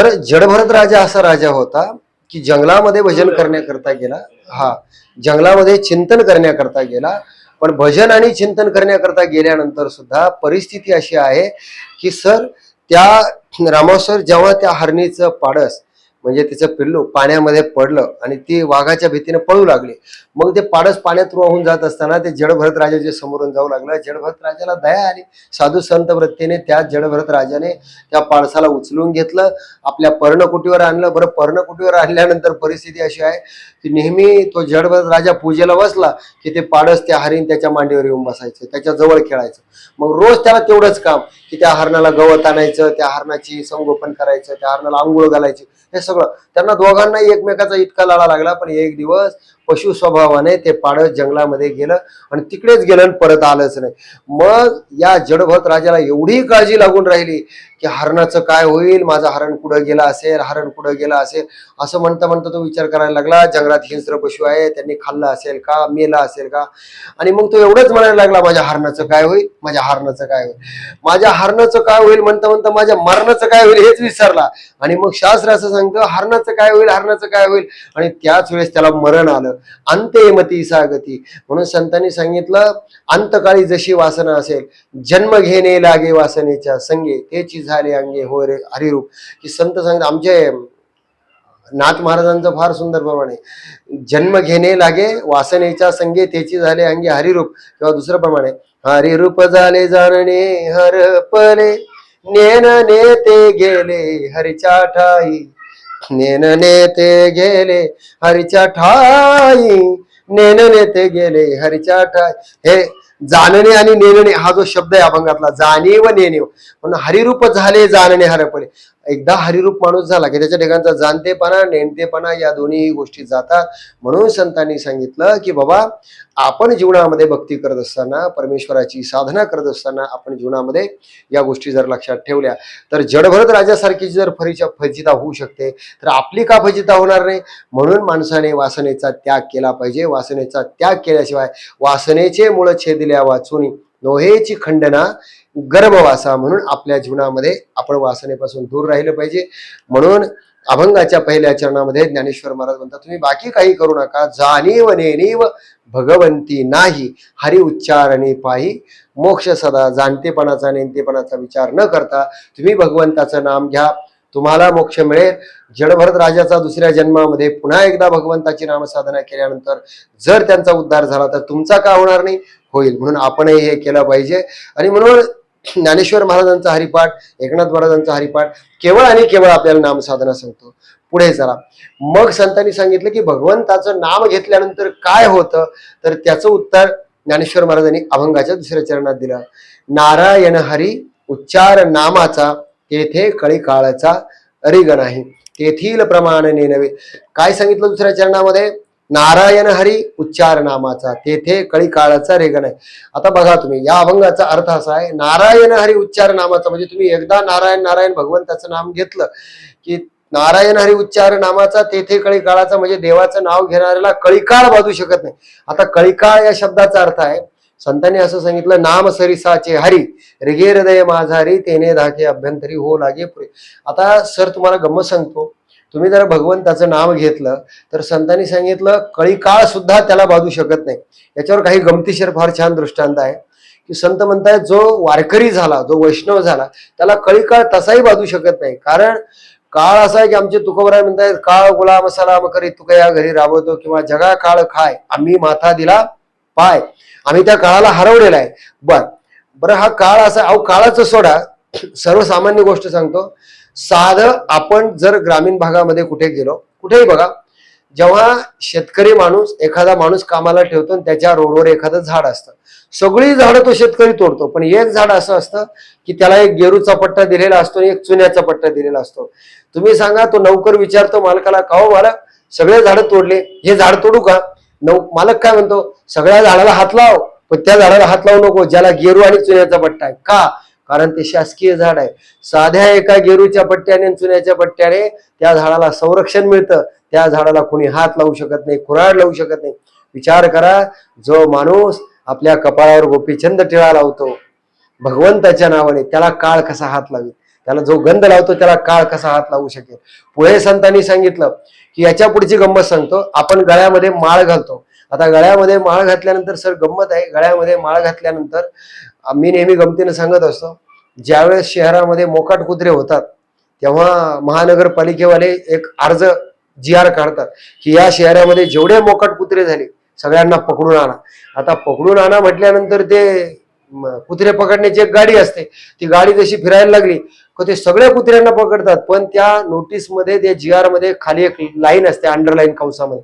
तर जडभरत राजा असा राजा होता की जंगलामध्ये भजन करण्याकरता गेला. हा, जंगलामध्ये चिंतन करण्याकरता गेला. पण भजन आणि चिंतन करण्याकरता गेल्यानंतर सुद्धा परिस्थिती अशी आहे की सर, त्या रामासर जेव्हा त्या हरणीचं पाडस म्हणजे तिचं पिल्लू पाण्यामध्ये पडलं आणि ती वाघाच्या भीतीने पळू लागली. मग ते पाडस पाण्यात वाहून जात असताना ते जडभरत राजाच्या समोरून जाऊ लागलं. जडभरत राजाला दया आली. साधू संत वृत्तीने त्या जडभरत राजाने त्या पाडसाला उचलून घेतलं, आपल्या पर्णकुटीवर आणलं. बरं, पर्णकुटीवर आणल्यानंतर परिस्थिती अशी आहे की नेहमी तो जडभरत राजा पूजेला बसला की ते पाडस त्या हरिण त्याच्या मांडीवर येऊन बसायचं, त्याच्या जवळ खेळायचं. मग रोज त्याला तेवढंच काम की त्या हरणाला गवत आणायचं, त्या हरणाची संगोपन करायचं, त्या हरणाला आंघोळ घालायची, हे सगळं. त्यांना दोघांनाही एकमेकाचा इतका लढा लागला. पण एक दिवस पशु स्वभावाने ते पाडस जंगलामध्ये गेलं आणि तिकडेच गेलं आणि परत आलंच नाही. मग या जडभरत राजाला एवढी काळजी लागून राहिली की हरणाचं काय होईल, माझा हरण कुठं गेला असेल, हरण कुठं गेला असेल, असं म्हणता म्हणता तो विचार करायला लागला. जंगलात हिंस्र पशु आहे, त्यांनी खाल्लं असेल का, मेला असेल का. आणि मग तो एवढंच म्हणायला लागला, माझ्या हरणाचं काय होईल, माझ्या हरणाचं काय होईल, माझ्या हरणाचं काय होईल म्हणता म्हणता माझ्या मरणाचं काय होईल हेच विसरला. आणि मग शास्त्र असं सांगतं, हरणाचं काय होईल, हरणाचं काय होईल. आणि त्याच वेळेस त्याला मरण आलं. अंत्यमती सागती. म्हणून संतांनी सांगितलं, अंतकाळी जशी वासना असेल, जन्म घेणे लागे वासनेच्या संगे, तेची झाले अंगे हो रे हरिरूप. की संत सांगतात, आमचे नाथ महाराजांचं फार सुंदर प्रमाणे, जन्म घेणे लागे वासनेच्या संगे, तेची झाले अंगे हरिरूप. किंवा दुसरं प्रमाणे, हरिरूप झाले जाणणे हरपले, नेन नेते गेले हरीच्या ठाई, नेन नेते गेले हरीच्या ठाई, नेन नेते गेले हरीच्या ठाई. हे जाणणे आणि नेणणे हा जो शब्द आहे अभंगातला, जाणीव नेणीव, म्हणून हरिरूप झाले जाणणे हरपले. एकदा हरिरूप माणूस झाला की त्याच्या ठिकाणचा जाणतेपणा नेणतेपणा या दोन्ही गोष्टी जातात. म्हणून संतांनी सांगितलं की बाबा, आपण जीवनामध्ये भक्ती करत असताना, परमेश्वराची साधना करत असताना आपण जीवनामध्ये या गोष्टी जर लक्षात ठेवल्या तर जडभरत राजासारखी जर फजिता होऊ शकते तर आपली का फजिता होणार नाही. म्हणून माणसाने वासनेचा त्याग केला पाहिजे. वासनेचा त्याग केल्याशिवाय वासनेचे मूळ छेदिल्या वाचून नोहेची खंडना गर्भवासा. म्हणून आपल्या जीवनामध्ये आपण वासनेपासून दूर राहिलं पाहिजे. म्हणून अभंगाच्या पहिल्या चरणामध्ये ज्ञानेश्वर महाराज म्हणतात, तुम्ही बाकी काही करू नका, जाणीव नेणीव भगवंती नाही, हरी उच्चारणे पाही मोक्ष सदा. जाणतेपणाचा नेणतेपणाचा विचार न करता तुम्ही भगवंताचं नाम घ्या, तुम्हाला मोक्ष मिळेल. जडभरत राजाचा दुसऱ्या जन्मामध्ये पुन्हा एकदा भगवंताची नामसाधना केल्यानंतर जर त्यांचा उद्धार झाला तर तुमचा का होणार नाही, होईल. म्हणून आपणही हे केलं पाहिजे. आणि म्हणून ज्ञानेश्वर महाराजांचा हरिपाठ, एकनाथ महाराजांचा हरिपाठ केवळ आणि केवळ आपल्याला नामसाधना सांगतो. पुढे चला. मग संतांनी सांगितलं की भगवंताचं नाम घेतल्यानंतर काय होतं, तर त्याचं उत्तर ज्ञानेश्वर महाराजांनी अभंगाच्या दुसऱ्या चरणात दिलं. नारायण हरी उच्चार नामाचा, तेथे कळी काळाचा अरिग नाही, तेथील प्रमाणने नव्हे. काय सांगितलं दुसऱ्या चरणामध्ये? नारायण हरी उच्चार नामाचा, तेथे कळी काळाचा रेग नाही. आता बघा तुम्ही, या अभंगाचा अर्थ असा आहे, नारायण हरी उच्चार नामाचा म्हणजे तुम्ही एकदा नारायण नारायण भगवंताचं नाम घेतलं की नारायण हरी उच्चार नामाचा, तेथे कळी काळाचा म्हणजे देवाचं नाव घेणाऱ्याला कळीकाळ बाधू शकत नाही. आता कळीकाळ या शब्दाचा अर्थ आहे, संतांनी असं सांगितलं, नाम सरिसाचे हरी रिगे हृदय माझारी, तेने धाके अभ्यंतरी हो लागे पुरे. आता सर तुम्हाला गंमत सांगतो, तुम्ही जर भगवंताचं नाव घेतलं तर संतांनी सांगितलं कळीकाळ सुद्धा त्याला बाधू शकत नाही. याच्यावर काही गमतीशीर फार छान दृष्टांत आहे की संत म्हणतायत, जो वारकरी झाला, जो वैष्णव झाला, त्याला कळीकाळ तसाही बाधू शकत नाही. कारण काळ असा आहे की आमचे तुकोबराय म्हणतायत, काळ गुलाम सलाम करी तुका या घरी राबवतो, किंवा जगा काळ खाय आम्ही माथा दिला पाय. आम्ही त्या काळाला हरवलेला आहे. बरं हा काळ असा, अहो काळाचं सोडा, सर्वसामान्य गोष्ट सांगतो. साधं आपण जर ग्रामीण भागामध्ये कुठे गेलो, कुठेही बघा, जेव्हा शेतकरी माणूस एखादा माणूस कामाला ठेवतो आणि त्याच्या रोडवर एखादं झाड असतं, सगळी झाडं तो शेतकरी तोडतो, पण एक झाड असं असतं की त्याला एक गेरूचा पट्टा दिलेला असतो आणि एक चुन्याचा पट्टा दिलेला असतो. तुम्ही सांगा, तो नौकर विचारतो मालकाला, का हो मालक, सगळे झाडं तोडले, हे झाड तोडू का? मालक काय म्हणतो, सगळ्या झाडाला हात लाव, पण त्या झाडाला हात लावू नको ज्याला गेरू आणि चुन्याचा पट्टा आहे. का? कारण ते शासकीय झाड आहे. साध्या एका गेरूच्या पट्ट्याने चुन्याच्या पट्ट्याने त्या झाडाला संरक्षण मिळतं. त्या झाडाला कोणी हात लावू शकत नाही, कुऱ्हाड लावू शकत नाही. विचार करा, जो माणूस आपल्या कपाळावर गोपीचंद टिळा लावतो भगवंताच्या नावाने, त्याला काळ कसा हात लावेल? त्याला जो गंध लावतो त्याला काळ कसा हात लावू शकेल. पुढे संतांनी सांगितलं की याच्या पुढची गंमत सांगतो. आपण गळ्यामध्ये माळ घालतो. आता गळ्यामध्ये माळ घातल्यानंतर सर गंमत आहे, गळ्यामध्ये माळ घातल्यानंतर मी नेहमी गमतीनं सांगत असतो, ज्यावेळेस शहरामध्ये मोकाट कुत्रे होतात तेव्हा महानगरपालिकेवाले एक अर्ज GR काढतात की या शहरामध्ये जेवढे मोकाट कुत्रे झाले सगळ्यांना पकडून आणा. आता पकडून आणा म्हटल्यानंतर ते कुत्रे पकडण्याची एक गाडी असते, ती गाडी जशी फिरायला लागली की ते सगळ्या कुत्र्यांना पकडतात. पण त्या नोटीसमध्ये त्या GR मध्ये खाली एक लाईन असते अंडरलाईन कंसामध्ये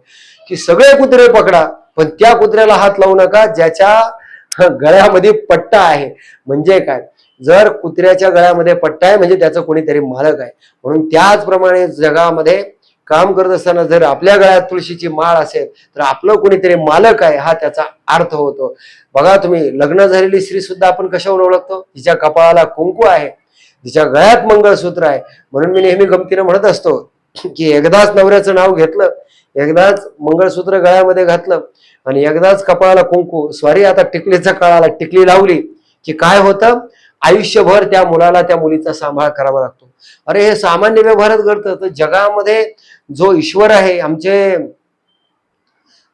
की सगळे कुत्रे पकडा पण त्या कुत्र्याला हात लावू नका ज्याच्या गळ्यामध्ये पट्टा आहे. म्हणजे काय, जर कुत्र्याच्या गळ्यामध्ये पट्टा आहे म्हणजे त्याचं कोणीतरी मालक आहे. म्हणून त्याचप्रमाणे जगामध्ये काम करत असताना जर आपल्या गळ्यात तुळशीची माळ असेल तर आपलं कोणीतरी मालक आहे हा त्याचा अर्थ होतो. बघा तुम्ही, लग्न झालेली स्त्री सुद्धा आपण कशावर ओळखतो, तिच्या कपाळाला कुंकू आहे, तिच्या गळ्यात मंगळसूत्र आहे. म्हणून मी नेहमी गमतीनं म्हणत असतो की एकदाच नवऱ्याचं नाव घेतलं, एकदाच मंगळसूत्र गळ्यामध्ये घातलं आणि एकदाच कपाळाला कुंकू, सॉरी आता टिकलीचा काळाला टिकली लावली की काय होतं, आयुष्यभर त्या मुलाला त्या मुलीचा सांभाळ करावा लागतो. अरे हे सामान्य व्यवहारात घडतं. तर जगामध्ये जो ईश्वर आहे, आमचे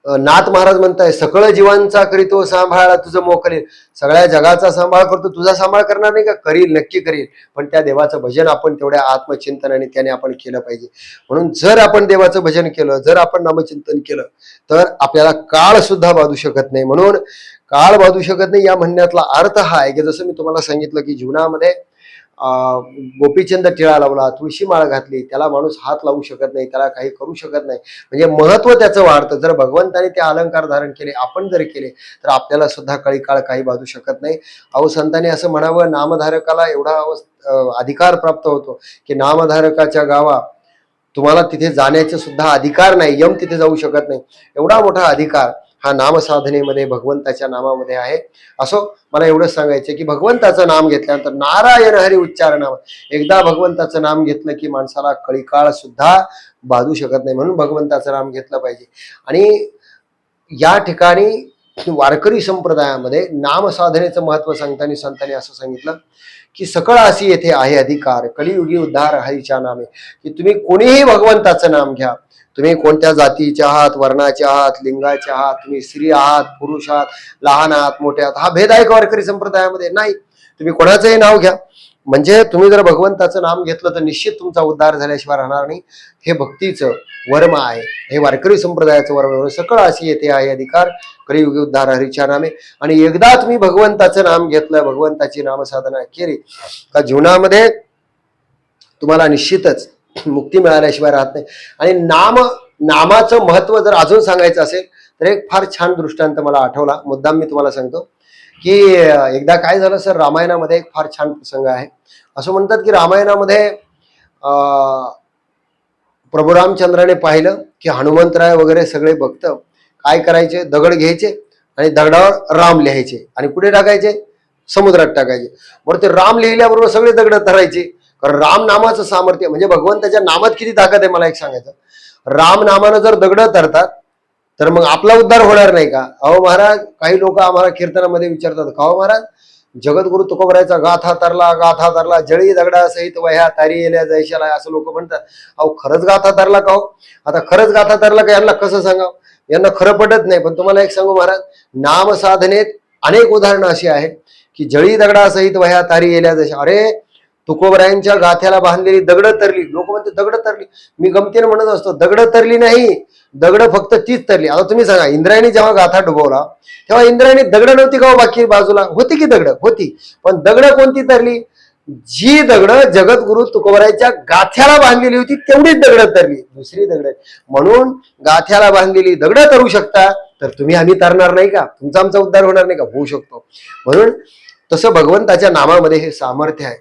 नाथ महाराज म्हणताय सकळ जीवांचा करीतो सांभाळा तुझं मोकलील. सगळ्या जगाचा सांभाळ करतो, तुझा सांभाळ करणार नाही का? करील, नक्की करील. पण त्या देवाचं भजन आपण तेवढ्या आत्मचिंतनाने त्याने आपण केलं पाहिजे. म्हणून जर आपण देवाचं भजन केलं, जर आपण नामचिंतन केलं तर आपल्याला काळ सुद्धा बाधू शकत नाही. म्हणून काळ बाधू शकत नाही या म्हणण्यातला अर्थ हा आहे की जसं मी तुम्हाला सांगितलं की जीवनामध्ये गोपीचंद टिळा लावला, तुळशी माळ घातली, त्याला माणूस हात लावू शकत नाही, त्याला काही करू शकत नाही. म्हणजे महत्व त्याचं वाढतं. जर भगवंताने ते अलंकार धारण केले, आपण जर केले तर आपल्याला सुद्धा कळी काळ काही बाधू शकत नाही. अहो संतांनी असं म्हणावं, नामधारकाला एवढा अधिकार प्राप्त होतो की नामधारकाच्या गावा तुम्हाला तिथे जाण्याचे सुद्धा अधिकार नाही, यम तिथे जाऊ शकत नाही. एवढा मोठा अधिकार हा नामसाधनेमध्ये भगवंताच्या नामामध्ये आहे. असो, मला एवढंच सांगायचं की भगवंताचं नाम घेतल्यानंतर नारायण हरी उच्चारणावर एकदा भगवंताचं नाम घेतलं की माणसाला कळीकाळ सुद्धा बाधू शकत नाही. म्हणून भगवंताचं नाम घेतलं पाहिजे. आणि या ठिकाणी वारकरी संप्रदायामध्ये नामसाधनेचं महत्व सांगताना संतांनी असं सांगितलं की सकळ अशी येथे आहे अधिकार, कलियुगी उद्धार हरीच्या नामे. की तुम्ही कोणीही भगवंताचं नाम घ्या, तुम्ही कोणत्या जातीचे आहात, वर्णाचे आहात, लिंगाचे आहात, तुम्ही स्त्री आहात, पुरुष आहात, लहान आहात, मोठे आहात, हा भेद आहे का वारकरी संप्रदायामध्ये? नाही. तुम्ही कोणाचंही नाव घ्या, म्हणजे तुम्ही जर भगवंताचं नाम घेतलं तर निश्चित तुमचा उद्धार झाल्याशिवाय राहणार नाही. हे भक्तीचं वर्म आहे, हे वारकरी संप्रदायाचं वर्म. सकळ अशी येथे आहे अधिकार, कलियुगी उद्धार हरीच्या नामे. आणि एकदा तुम्ही भगवंताचं नाम घेतलं, भगवंताची नामसाधना केली का जीवनामध्ये तुम्हाला निश्चितच मुक्ती मिळाल्याशिवाय राहत नाही. आणि नामाचं महत्व जर अजून सांगायचं असेल तर एक फार छान दृष्टांत मला आठवला, मुद्दाम मी तुम्हाला सांगतो की एकदा काय झालं सर, रामायणामध्ये एक फार छान प्रसंग आहे. असं म्हणतात की रामायणामध्ये प्रभू रामचंद्राने पाहिलं की हनुमंतराय वगैरे सगळे भक्त काय करायचे, दगड घ्यायचे आणि दगडावर राम लिहायचे आणि कुठे टाकायचे, समुद्रात टाकायचे. बरं, ते राम लिहिल्याबरोबर सगळे दगड धरायचे. कारण राम नामाचं सामर्थ्य, म्हणजे भगवंताच्या नामात किती ताकद आहे मला एक सांगायचं. राम नामानं जर दगड धरतात तर मग आपला उद्धार होणार नाही का? अहो महाराज, काही लोक आम्हाला कीर्तनामध्ये विचारतात, का हो महाराज जगद्गुरु तुकोबरायचा गाथा तरला जळी दगडा सहित वह्या तारी येल्या जैशाला, असं लोक म्हणतात. अहो खरंच गाथा तरला का हो? आता खरंच गाथा तरला का यांना कसं सांगावं, यांना खरं पटत नाही. पण तुम्हाला एक सांगू महाराज, नाम साधनेत अनेक उदाहरणं अशी आहेत की जळी दगडा सहित वह्या तारी येल्या जैशा. अरे तुकोबरायांच्या गाथ्याला बांधलेली दगड तरली. लोक म्हणते दगड तरली, मी गमतीने म्हणत असतो दगड तरली नाही, दगड फक्त तीच तरली. आता तुम्ही सांगा, इंद्रायणी जेव्हा गाथा डुबवला तेव्हा इंद्रायणी दगड नव्हती का बाकी बाजूला होती की दगड होती, पण दगड कोणती तरली? जी दगड जगद्गुरु तुकोबरायच्या गाथ्याला बांधलेली होती तेवढीच दगड तरली, दुसरी दगड. म्हणून गाथ्याला बांधलेली दगड तरू शकता तर तुम्ही आम्ही तरणार नाही का? तुमचा आमचा उद्धार होणार नाही का? होऊ शकतो. म्हणून तसं भगवंताच्या नामामध्ये हे सामर्थ्य आहे.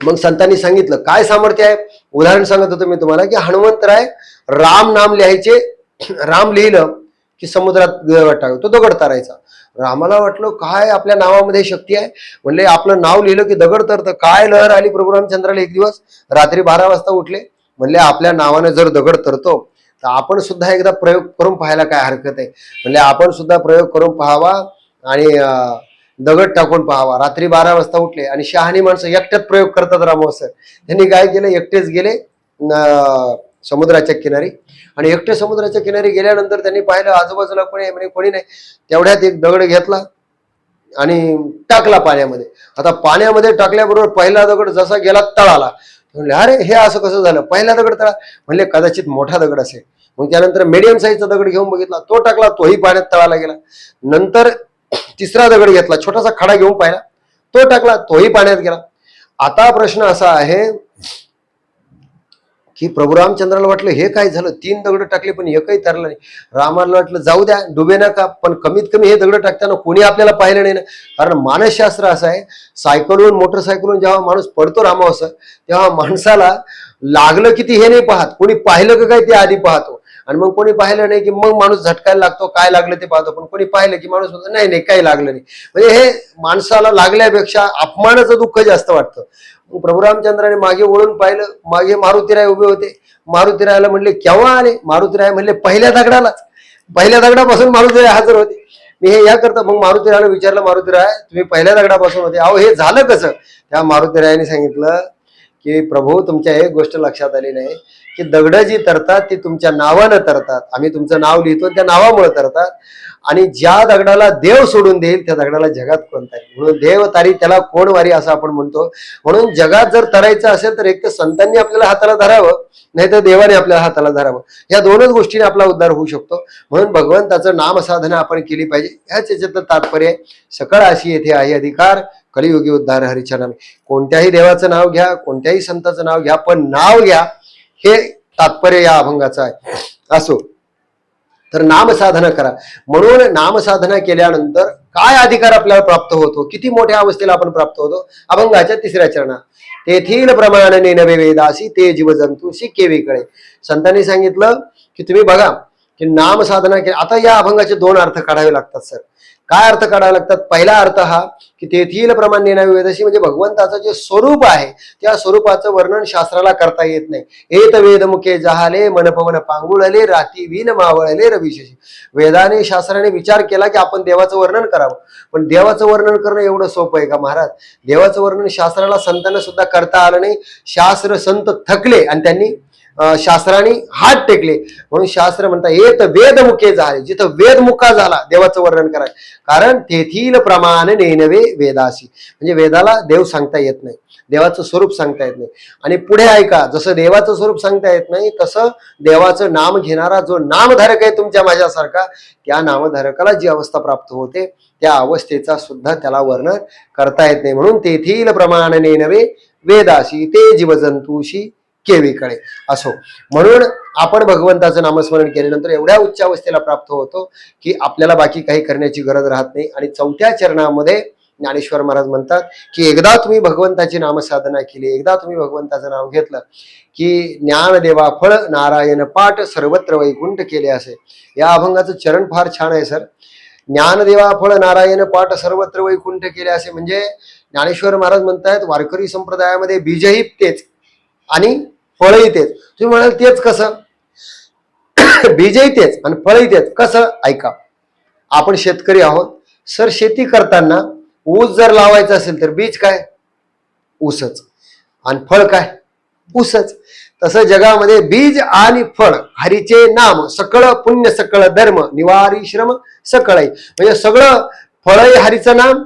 मग संतांनी सांगितलं काय सामर्थ्य आहे. उदाहरण सांगत होतो मी तुम्हाला की हनुमंतराय राम नाम लिहायचे, राम लिहिलं की समुद्रात दगड टाकायचा, तो दगड तारायचा. रामाला वाटलं काय आपल्या नावामध्ये शक्ती आहे, म्हणले आपलं नाव लिहिलं की दगड तरतं. काय लहर आली प्रभू रामचंद्राला. एक दिवस रात्री 12 वाजता उठले, म्हणले आपल्या नावाने जर दगड तरतो तर आपण सुद्धा एकदा प्रयोग करून पाहायला काय हरकत आहे. म्हणले आपण सुद्धा प्रयोग करून पाहावा आणि दगड टाकून पाहावा. रात्री 12 वाजता उठले आणि शहाणी माणसं एकट्यात प्रयोग करतात रामभाऊ सर. त्यांनी काय केलं, एकटेच गेले समुद्राच्या किनारी आणि एकटे समुद्राच्या किनारी गेल्यानंतर त्यांनी पाहिलं आजूबाजूला कोणी आहे, म्हणजे कोणी नाही. तेवढ्यात एक दगड घेतला आणि टाकला पाण्यामध्ये. आता पाण्यामध्ये टाकल्याबरोबर पहिला दगड जसा गेला तळाला. म्हणले अरे हे असं कसं झालं, पहिला दगड तळा. म्हणले कदाचित मोठा दगड असेल. मग त्यानंतर मीडियम साईजचा दगड घेऊन बघितला, तो टाकला, तोही पाण्यात तळाला गेला. नंतर तिसरा दगड घेतला, छोटासा खडा घेऊन पाहिला, तो टाकला, तोही पाण्यात गेला. आता प्रश्न असा आहे की प्रभू रामचंद्राला वाटलं हे काय झालं, 3 दगड टाकले पण एकही तरलं नाही. रामाला वाटलं जाऊ द्या, डुबे नका, पण कमीत कमी हे दगड टाकताना कोणी आपल्याला पाहिलं नाही ना. कारण मानसशास्त्र असं आहे, सायकलवरून मोटरसायकलवरून जेव्हा माणूस पडतो रामावर तेव्हा माणसाला लागलं किती हे नाही पाहत, कोणी पाहिलं का काय ते आधी पाहतो. आणि मग कोणी पाहिलं नाही की मग माणूस झटकायला लागतो, काय लागलं ते पाहतो. पण कोणी पाहिलं की माणूस म्हणतो नाही नाही काही लागलं नाही. म्हणजे हे माणसाला लागल्यापेक्षा अपमानाचं दुःख जास्त वाटतं. प्रभू रामचंद्राने मागे वळून पाहिलं, मागे मारुतीराय उभे होते. मारुतीरायला म्हणले केव्हा आले. मारुतीराय म्हणले पहिल्या दगडालाच. पहिल्या दगडापासून मारुतीराय हजर होते. मी हे या करता मग मारुतीरायला विचारलं, मारुतीराय तुम्ही पहिल्या दगडापासून होते, अहो हे झालं कसं. त्या मारुतीरायाने सांगितलं की प्रभू तुमच्या एक गोष्ट लक्षात आली नाही की दगड जी तरतात ती तुमच्या नावानं तरतात. आम्ही तुमचं नाव लिहितो त्या नावामुळे तरतात. आणि ज्या दगडाला देव सोडून देईल त्या दगडाला जगात कोण तारी. म्हणून देव तारी त्याला कोण वारी असं आपण म्हणतो. म्हणून जगात जर तरायचं असेल तर एक तर संतांनी आपल्याला हाताला धरावं, नाही तर देवाने आपल्याला हाताला धरावं. या दोनच गोष्टीने आपला उद्धार होऊ शकतो. म्हणून भगवंताचं नामसाधना आपण केली पाहिजे. ह्याच याच्यात तात्पर्य सकळ अशी येथे आहे अधिकार कलियुगी उद्धार हरीच्या नामे. कोणत्याही देवाचं नाव घ्या, कोणत्याही संताचं नाव घ्या, पण नाव घ्या हे तात्पर्य या अभंगाचं आहे. असो तर नामसाधना करा. म्हणून नामसाधना केल्यानंतर काय अधिकार आपल्याला प्राप्त होतो, किती मोठ्या अवस्थेला आपण प्राप्त होतो. अभंगाच्या 3ऱ्या चरणात तेथील प्रमाणाने नवे वेदासी ते जीव जंतूशी केवी कळे. संतांनी सांगितलं की तुम्ही बघा की नामसाधना केली. आता या अभंगाचे 2 अर्थ काढावे लागतात सर. काय अर्थ काढावे लागतात. पहिला अर्थ हा की तेथील प्रमाण नवे वेदासी म्हणजे भगवंताचं जे स्वरूप आहे त्या स्वरूपाचं वर्णन शास्त्राला करता येत नाही. एत वेद मुखे जहाले मन पवन पांगुळले राती वीन मावळले रविशेषी. वेदाने शास्त्राने विचार केला की आपण देवाचं वर्णन करावं, पण देवाचं वर्णन करणं एवढं सोपं आहे का महाराज. देवाचं वर्णन शास्त्राला संतांना सुद्धा करता आलं नाही. शास्त्र संत थकले आणि त्यांनी शास्त्राने हात टेकले. म्हणून शास्त्र म्हणतात येत वेदमुखे झाले. जिथं वेदमुखा झाला देवाचं वर्णन करायचं. कारण तेथील प्रमाण नेनवे वेदासी म्हणजे वेदाला देव सांगता येत नाही, देवाचं स्वरूप सांगता येत नाही. आणि पुढे ऐका, जसं देवाचं स्वरूप सांगता येत नाही तसं देवाचं नाम घेणारा जो नामधारक आहे तुमच्या माझ्यासारखा, त्या नामधारकाला जी अवस्था प्राप्त होते त्या अवस्थेचा सुद्धा त्याला वर्णन करता येत नाही. म्हणून तेथील प्रमाण नेनवे वेदासी ते जीवजंतूशी केवी कळे. असो म्हणून आपण भगवंताचं नामस्मरण केल्यानंतर एवढ्या उच्च अवस्थेला प्राप्त होतो की आपल्याला बाकी काही करण्याची गरज राहत नाही. आणि 4थ्या चरणामध्ये ज्ञानेश्वर महाराज म्हणतात की एकदा तुम्ही भगवंताची नामसाधना केली, एकदा तुम्ही भगवंताचं नाव घेतलं की ज्ञानदेवा फळ नारायण पाठ सर्वत्र वैकुंठ केले असे. या अभंगाचं चरण फार छान आहे सर. ज्ञानदेवा फळ नारायण पाठ सर्वत्र वैकुंठ केले असे म्हणजे ज्ञानेश्वर महाराज म्हणतायत वारकरी संप्रदायामध्ये बीजही तेच आणि फळही तेच. तुम्ही म्हणाल तेच कसं, बीजही तेच आणि फळही तेच कसं. ऐका, आपण शेतकरी आहोत सर. शेती करताना ऊस जर लावायचा असेल तर बीज काय, ऊसच, आणि फळ काय, ऊसच. तसं जगामध्ये बीज आणि फळ हरीचे नाम सकळ पुण्य सकळ धर्म निवारी श्रम सकळही. म्हणजे सगळं फळही हरीचं नाम,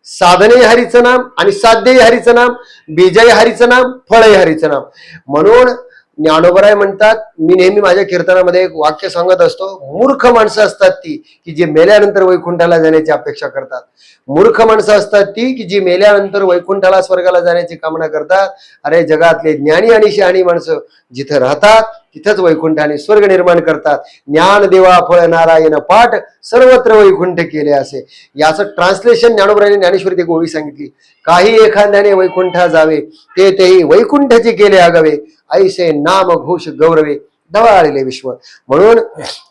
साधनही हरीचं नाम आणि साध्यही हरीचं नाम, बीजही हरीचं नाम, फळही हरीचं नाम. म्हणून ज्ञानोबराय म्हणतात, मी नेहमी माझ्या कीर्तनामध्ये एक वाक्य सांगत असतो, मूर्ख माणसं असतात ती की जी मेल्यानंतर वैकुंठाला जाण्याची अपेक्षा करतात. मूर्ख माणसं असतात ती की जी मेल्यानंतर वैकुंठाला स्वर्गाला जाण्याची कामना करतात. अरे जगातले ज्ञानी आणि शहाणी माणसं जिथं राहतात तिथंच वैकुंठ आणि स्वर्ग निर्माण करतात. ज्ञान देवा फळ नारायण पाठ सर्वत्र वैकुंठ केले असे. याचं ट्रान्सलेशन ज्ञानोबरायने ज्ञानेश्वरीत एक ओवी सांगितली, काही एखाद्याने वैकुंठा जावे ते तेही वैकुंठाचे केले आगावे ऐसे नाम घोष गौरवे धवाळले विश्व. म्हणून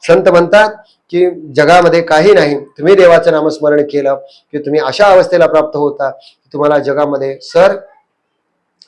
संत म्हणतात की जगामध्ये काही नाही, तुम्ही देवाचं नामस्मरण केलं की तुम्ही अशा अवस्थेला प्राप्त होता की तुम्हाला जगामध्ये सर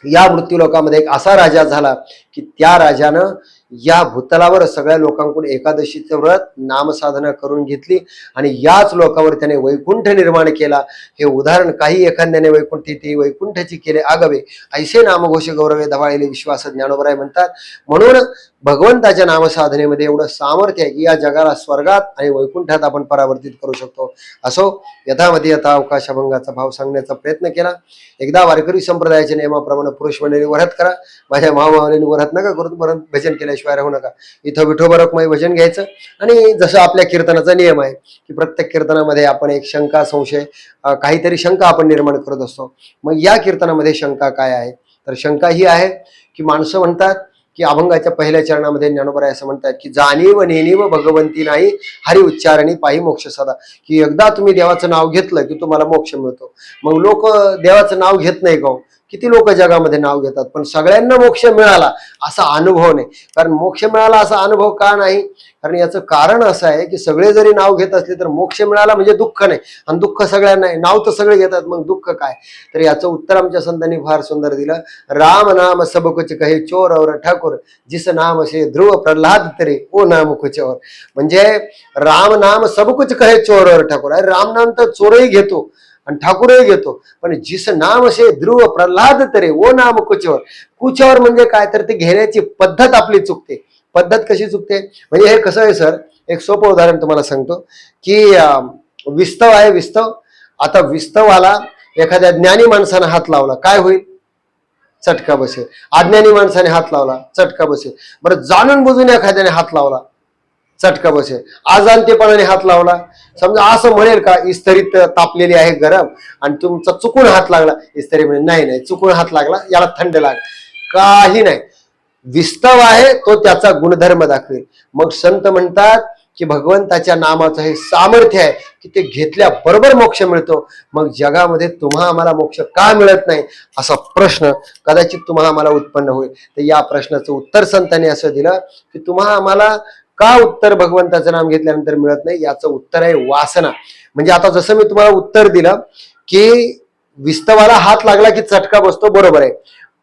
या मृत्यू लोकामध्ये एक असा राजा झाला की त्या राजानं या भूतलावर सगळ्या लोकांकडून एकादशीचं व्रत नामसाधना करून घेतली आणि याच लोकांवर त्याने वैकुंठ निर्माण केला. हे उदाहरण काही एखाद्याने वैकुंठी ती वैकुंठाची केले आगवे, ऐसे नामघोष गौरवे धवाळले विश्वास ज्ञानोबराय म्हणतात. म्हणून भगवंताच्या नामसाधनेमध्ये एवढं सामर्थ्य आहे की या जगाला स्वर्गात आणि वैकुंठात आपण परावर्तित करू शकतो. असो, यथामती यथा अवकाशभंगाचा भाव सांगण्याचा प्रयत्न केला. एकदा वारकरी संप्रदायाच्या नियमाप्रमाणे पुरुष मंडळी वरत करा, माझ्या महामावलीने वरत नका करून, परंतु भजन केल्याशिवाय राहू नका. इथं विठोबरकमय भजन घ्यायचं आणि जसं आपल्या कीर्तनाचा नियम आहे की प्रत्येक कीर्तनामध्ये आपण एक शंका संशय काहीतरी शंका आपण निर्माण करत असतो. मग या कीर्तनामध्ये शंका काय आहे, तर शंका ही आहे की माणसं म्हणतात की अभंगाच्या पहिल्या चरणामध्ये ज्ञानोबराय असं म्हणतात की जाणीव नेणीव भगवंती नाही हरी उच्चारणी पायी मोक्ष सदा. की एकदा तुम्ही देवाचं नाव घेतलं की तुम्हाला मोक्ष मिळतो. मग लोक देवाचं नाव घेत नाही का? किती लोक जगामध्ये नाव घेतात, पण सगळ्यांना मोक्ष मिळाला असा अनुभव नाही. कारण मोक्ष मिळाला असा अनुभव का नाही? कारण याचं कारण असं आहे की सगळे जरी नाव घेत असले तर मोक्ष मिळाला म्हणजे दुःख नाही, आणि दुःख सगळ्यांना नाही. नाव तर सगळे घेतात, मग दुःख काय? तर याचं उत्तर आमच्या संतांनी फार सुंदर दिलं. राम नाम सब कुछ कहे चोर और ठाकुर, जिस नाम से ध्रुव प्रल्हाद तरे ओ नाम कुछ और. म्हणजे राम नाम सब कुछ कहे चोर और ठाकुर. अरे राम नाम तर चोरही घेतो आणि ठाकूरही घेतो, पण जिस नाम से ध्रुव प्रल्हाद तरे वो नाम कुचवर. कुचवर म्हणजे काय? तर ते घेण्याची पद्धत आपली चुकते. पद्धत कशी चुकते म्हणजे हे कसं आहे सर, एक सोपं उदाहरण तुम्हाला सांगतो की विस्तव आहे, विस्तव. आता विस्तवाला एखाद्या ज्ञानी माणसाने हात लावला, काय होईल? चटका बसेल. अज्ञानी माणसाने हात लावला, चटका बसेल. बरं, जाणून बुजून एखाद्याने हात लावला, चटका बसेल. अजाणतेपणाने हात लावला, समजा असं म्हणेल का इस्त्रीत तापलेली आहे गरम आणि तुमचा चुकून हात लागला, इस्त्री म्हणजे नाही नाही चुकून हात लागला, याला थंड लाग, काही नाही. विस्तव आहे तो त्याचा गुणधर्म दाखवेल. मग संत म्हणतात की भगवंताच्या नामाचं हे सामर्थ्य आहे की ते घेतल्याबरोबर मोक्ष मिळतो. मग जगामध्ये तुम्हा आम्हाला मोक्ष का मिळत नाही असा प्रश्न कदाचित तुम्हा आम्हाला उत्पन्न होईल. तर या प्रश्नाचं उत्तर संतांनी असं दिलं की तुम्हा आम्हाला का उत्तर भगवंताचं नाम घेतल्यानंतर मिळत नाही, याचं उत्तर आहे वासना. म्हणजे आता जसं मी तुम्हाला उत्तर दिलं की विस्तवाला हात लागला की चटका बसतो, बरोबर आहे.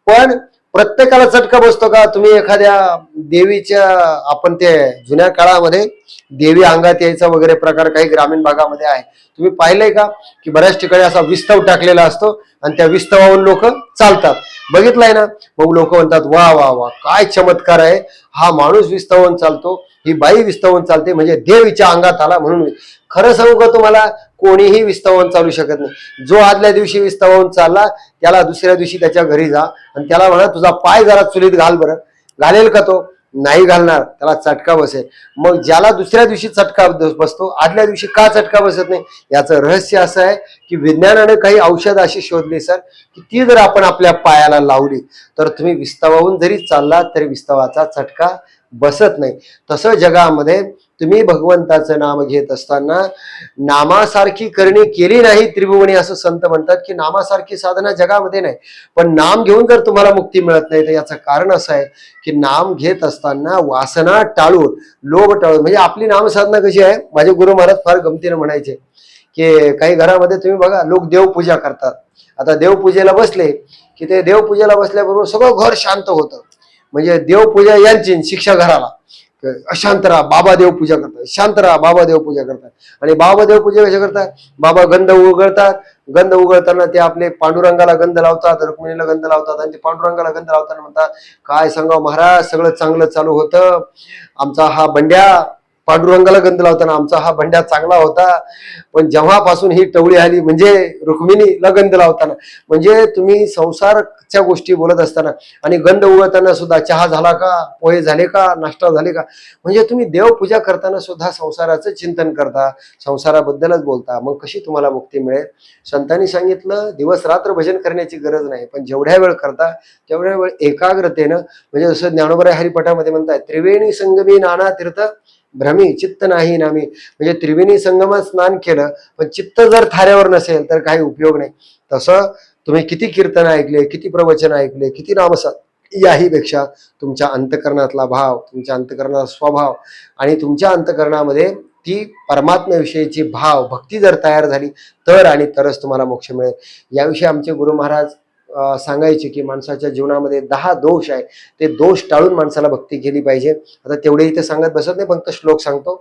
पण प्रत्येकाला चटका बसतो का? तुम्ही एखाद्या देवीच्या, आपण ते जुन्या काळामध्ये देवी अंगात यायचा वगैरे प्रकार काही ग्रामीण भागामध्ये आहे, तुम्ही पाहिलंय का? की बऱ्याच ठिकाणी असा विस्तव टाकलेला असतो आणि त्या विस्तवाहून लोक चालतात, बघितलंय ना? मग लोक म्हणतात वा वा वा काय चमत्कार आहे, हा माणूस विस्तवून चालतो, ही बाई विस्तवून चालते, म्हणजे देव हिच्या अंगात आला म्हणून. खरं सांगू का तुम्हाला, कोणीही विस्तवून चालू शकत नाही. जो आदल्या दिवशी विस्तवून चालला त्याला दुसऱ्या दिवशी त्याच्या घरी जा आणि त्याला म्हणा तुझा पाय जरा चुलीत घाल बरं. घालेल का तो? नाही घालणार, त्याला चटका बसेल. मग ज्याला दुसऱ्या दिवशी चटका बसतो, आदल्या दिवशी का चटका बसत नाही? याचं रहस्य असं आहे की विज्ञानाने काही औषध अशी शोधली सर की ती जर आपण आपल्या पायाला लावली तर तुम्ही विस्तवाहून जरी चाललात तरी विस्तवाचा चटका बसत नाही. तसं जगामध्ये तुम्ही भगवंताचं नाम घेत असताना नामासारखी करणी केली नाही त्रिभुवनी, असं संत म्हणतात की नामासारखी साधना जगामध्ये नाही. पण नाम घेऊन जर तुम्हाला मुक्ती मिळत नाही तर याचं कारण असं आहे की नाम घेत असताना वासना टाळून, लोभ टाळून. म्हणजे आपली नामसाधना कशी आहे, माझे गुरु महाराज फार गमतीने म्हणायचे की काही घरामध्ये तुम्ही बघा लोक देवपूजा करतात. आता देवपूजेला बसले की ते देवपूजेला बसल्याबरोबर सगळं घर शांत होतं. म्हणजे देवपूजा यांची शिक्षा घराला, अशांत राहा बाबा देवपूजा करतात, शांत राहा बाबा देवपूजा करतात. आणि बाबा देवपूजा कशा करतात? बाबा गंध उघडतात, गंध उघडताना ते आपले पांडुरंगाला गंध लावतात, रुक्मिणीला गंध लावतात आणि ते पांडुरंगाला गंध लावताना म्हणतात काय सांगा महाराज, सगळं चांगलं चालू होतं, आमचा हा बंड्या पांडुरंगाला गंध लावताना आमचा हा बंड्या चांगला होता, पण जेव्हापासून ही टवळी आली म्हणजे रुक्मिणीला गंध लावताना, म्हणजे तुम्ही संसारच्या गोष्टी बोलत असताना आणि गंध उगळताना सुद्धा चहा झाला का, पोहे झाले का, नाश्ता झाले का, म्हणजे तुम्ही देवपूजा करताना सुद्धा संसाराचं चिंतन करता, संसाराबद्दलच बोलता. मग कशी तुम्हाला मुक्ती मिळेल? संतांनी सांगितलं दिवस रात्र भजन करण्याची गरज नाही, पण जेवढ्या वेळ करता तेवढ्या वेळ एकाग्रतेनं, म्हणजे जसं ज्ञानोबराय हरिपाठामध्ये म्हणतात त्रिवेणी संगमी नाना तीर्थ भ्रमी चित्त नाही नामी. म्हणजे त्रिवेणी संगमात स्नान केलं पण चित्त जर थाऱ्यावर नसेल तर काही उपयोग नाही. तसं तुम्ही किती कीर्तन ऐकले, किती प्रवचन ऐकले, किती नामसा, याही पेक्षा तुमच्या अंतकरणातला भाव, तुमच्या अंतकरणाचा स्वभाव आणि तुमच्या अंतकरणामध्ये ती परमात्म्याविषयीची भाव भक्ती जर तयार झाली तर आणि तरच तुम्हाला मोक्ष मिळेल. याविषयी आमचे गुरु महाराज सांगायचे की माणसाच्या जीवनामध्ये 10 दोष आहे, ते दोष टाळून माणसाला भक्ती केली पाहिजे. आता तेवढे इथे सांगत बसत नाही, फक्त श्लोक सांगतो.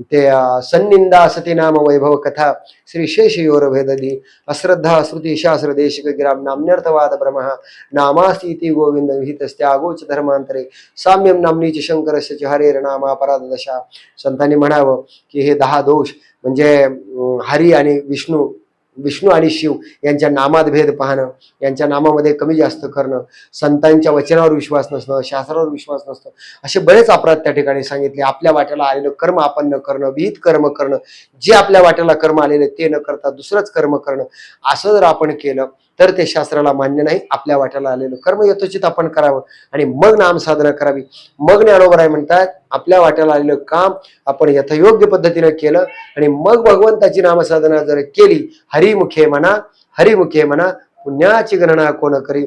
ते सन्निंदा असती नाम वैभव कथा श्री शेषयोर भेददी अश्रद्धा श्रुती शास्त्र देशिक गिराम नाम्यर्थवाद ब्रह्म नामास्तीति गोविंद विहितस्ते आगोच धर्मांतरे साम्यम नामनीच शंकरस्य हरेर नामा अपराध दशा. संतांनी म्हणावं की हे 10 दोष म्हणजे हरी आणि विष्णू, विष्णू आणि शिव यांच्या नामात भेद पाहणं, यांच्या नामामध्ये कमी जास्त करणं, संतांच्या वचनावर विश्वास नसणं, शास्त्रावर विश्वास नसणं, असे बरेच अपराध त्या ठिकाणी सांगितले. आपल्या वाट्याला आलेलं कर्म आपण न करणं, विहित कर्म करणं, जे आपल्या वाट्याला कर्म आलेले ते न करता दुसरंच कर्म करणं, असं जर आपण केलं तर ते शास्त्राला मान्य नाही. आपल्या वाट्याला आलेलं कर्म यथोचित आपण करावं आणि मग नाम साधना करावी. मग ज्ञानोबराय म्हणतात आपल्या वाट्याला आलेलं काम आपण यथयोग्य पद्धतीने केलं आणि मग भगवंताची नामसाधना जर केली, हरिमुखे म्हणा, हरिमुखे म्हणा, पुण्याची गणना कोण करी.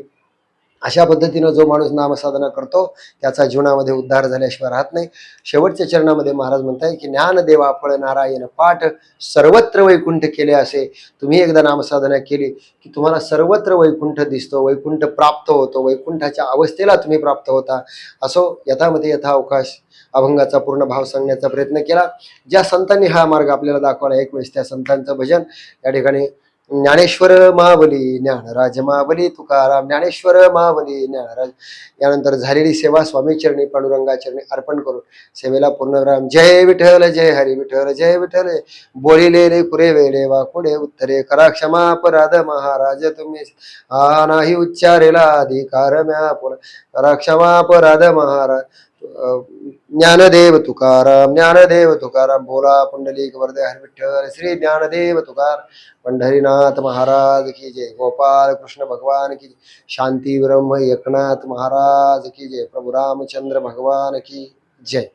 अशा पद्धतीनं जो माणूस नामसाधना करतो त्याचा जीवनामध्ये उद्धार झाल्याशिवाय राहत नाही. शेवटच्या चरणामध्ये महाराज म्हणताय की ज्ञानदेवा फळ नारायण पाठ सर्वत्र वैकुंठ केले असे. तुम्ही एकदा नामसाधना केली की तुम्हाला सर्वत्र वैकुंठ दिसतो, वैकुंठ प्राप्त होतो, वैकुंठाच्या अवस्थेला तुम्ही प्राप्त होता. असो यथामते यथा अवकाश अभंगाचा पूर्ण भाव सांगण्याचा प्रयत्न केला. ज्या संतांनी हा मार्ग आपल्याला दाखवला एक वेळेस त्या संतांचं भजन या ठिकाणी. ज्ञानेश्वर मावली ज्ञानराज मावली तुकाराम, ज्ञानेश्वर मावली ज्ञानराज. यानंतर झालेली सेवा स्वामी चरणी पांडुरंगाचरणी अर्पण करून सेवेला पूर्णविराम. जय विठ्ठल जय हरी विठ्ठल जय विठ्ठल. बोलिले रे पुरे वेळे वाकुडे उत्तरे करा क्षमा अपराध महाराज तुम्ही नाही उच्चारेला अधिकार म्या पुढे करा क्षमा अपराध महाराज. ज्ञानदेव तुकाराम ज्ञानदेव तुकाराम. बोला पुंडलिक वरदे हरी विठ्ठल श्री ज्ञानदेव तुकार. पंढरीनाथ महाराज की जय. गोपाल कृष्ण भगवान की जय. शांती ब्रह्म एकनाथ महाराज की जय. प्रभु रामचंद्र भगवान की जय.